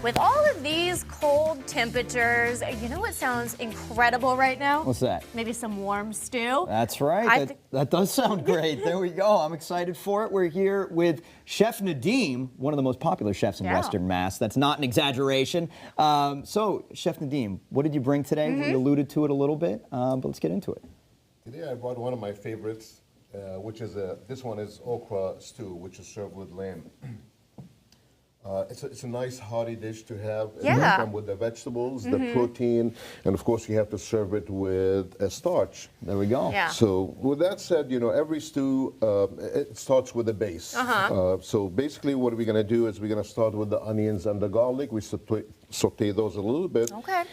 With all of these cold temperatures, you know what sounds incredible right now? What's that? Maybe some warm stew. That's right. That does sound great. There we go. I'm excited for it. We're here with Chef Nadim, one of the most popular chefs in Western Mass. That's not an exaggeration. So, Chef Nadim, what did you bring today? We alluded to it a little bit, but let's get into it. Today I brought one of my favorites, which is this one is okra stew, which is served with lamb. It's a nice hearty dish to have. It will come with the vegetables, the protein, and of course you have to serve it with a starch. There we go. Yeah. So with that said, you know, every stew, it starts with a base. So basically what we're going to do is we're going to start with the onions and the garlic. We saute those a little bit. Okay.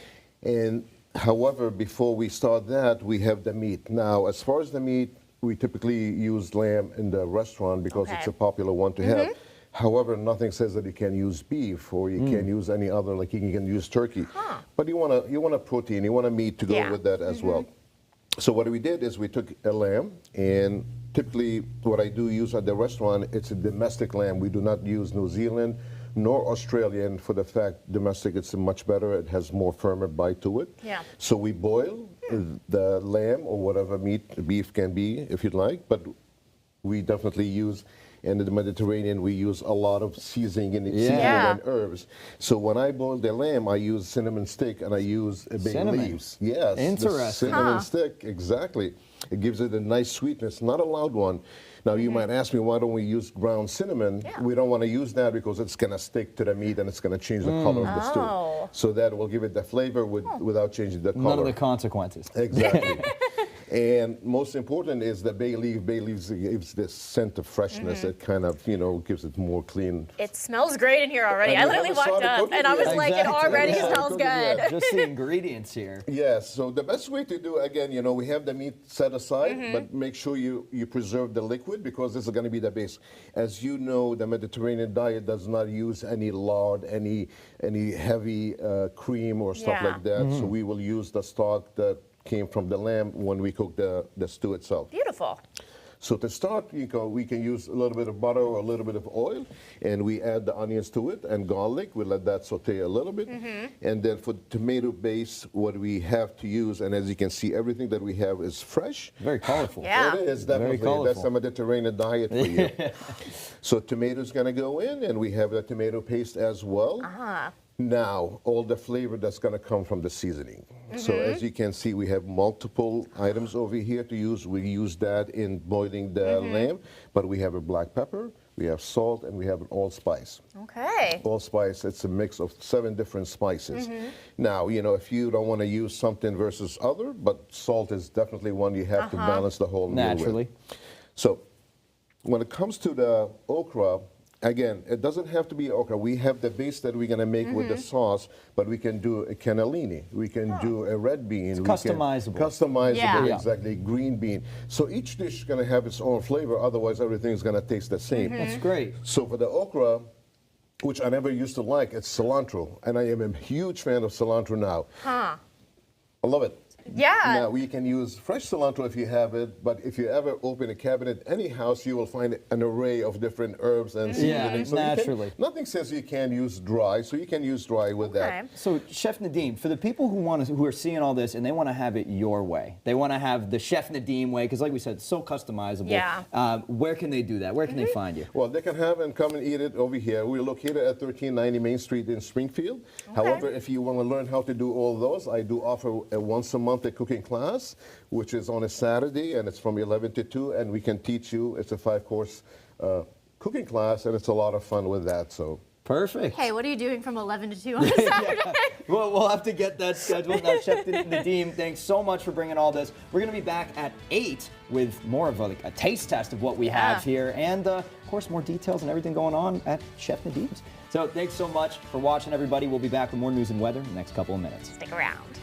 And however, before we start that, we have the meat. Now, as far as the meat, we typically use lamb in the restaurant because it's a popular one to have. However, nothing says that you can use beef or you can use any other, like you can use turkey. But you want a protein, you want a meat to go with that as well. So what we did is we took a lamb, and typically what I do use at the restaurant, it's a domestic lamb. We do not use New Zealand nor Australian for the fact domestic, it's much better. It has more firmer bite to it. Yeah. So we boil the lamb or whatever meat, beef can be if you'd like, but we definitely use, in the Mediterranean, we use a lot of seasoning and herbs. So when I boil the lamb, I use cinnamon stick and I use bay leaves. Yes. Interesting. Cinnamon stick, exactly. It gives it a nice sweetness, not a loud one. Now you might ask me, why don't we use ground cinnamon? We don't want to use that because it's going to stick to the meat and it's going to change the color of the stew. So that will give it the flavor without changing the color. None of the consequences. Exactly. And most important is the bay leaf. Bay leaves gives this scent of freshness. It kind of, you know, gives it more clean. It smells great in here already. I literally walked up and I was like, it already smells good. Just the ingredients here. Yes, so the best way to do, again, you know, we have the meat set aside, but make sure you preserve the liquid because this is going to be the base. As you know, the Mediterranean diet does not use any lard, any heavy cream or stuff like that. So we will use the stock that came from the lamb when we cook the stew itself. Beautiful. So to start, we can use a little bit of butter or a little bit of oil, and we add the onions to it and garlic. We let that saute a little bit. And then for the tomato base, what we have to use, and as you can see, everything that we have is fresh. Very colorful. Yeah. It is definitely. Very colorful. That's a Mediterranean diet for you. So tomatoes going to go in, and we have the tomato paste as well. Now, all the flavor that's going to come from the seasoning. So as you can see, we have multiple items over here to use. We use that in boiling the lamb, but we have a black pepper, we have salt, and we have an allspice. Okay. Allspice, it's a mix of 7 different spices. Now, you know, if you don't want to use something versus other, but salt is definitely one you have to balance the whole meal with. Naturally. So when it comes to the okra, again, it doesn't have to be okra. We have the base that we're going to make with the sauce, but we can do a cannellini. We can do a red bean. It's customizable. Customizable, exactly. Green bean. So each dish is going to have its own flavor. Otherwise, everything is going to taste the same. That's great. So for the okra, which I never used to like, it's cilantro. And I am a huge fan of cilantro now. I love it. Yeah. Now, you can use fresh cilantro if you have it, but if you ever open a cabinet, any house, you will find an array of different herbs and seasonings. So naturally. Nothing says you can use dry, so you can use dry with that. So, Chef Nadim, for the people who are seeing all this and they want to have it your way, they want to have the Chef Nadim way, because like we said, it's so customizable. Yeah. Where can they do that? Where can they find you? Well, they can have and come and eat it over here. We're located at 1390 Main Street in Springfield. However, if you want to learn how to do all those, I do offer a once a month a cooking class, which is on a Saturday, and it's from 11 to 2, and we can teach you. It's a 5-course cooking class, and it's a lot of fun with that. So. Perfect. Hey, what are you doing from 11 to 2 on a Saturday? Well, we'll have to get that scheduled. Now, Chef Nadim, thanks so much for bringing all this. We're going to be back at 8 with more of a taste test of what we have here, and of course, more details and everything going on at Chef Nadim's. So thanks so much for watching, everybody. We'll be back with more news and weather in the next couple of minutes. Stick around.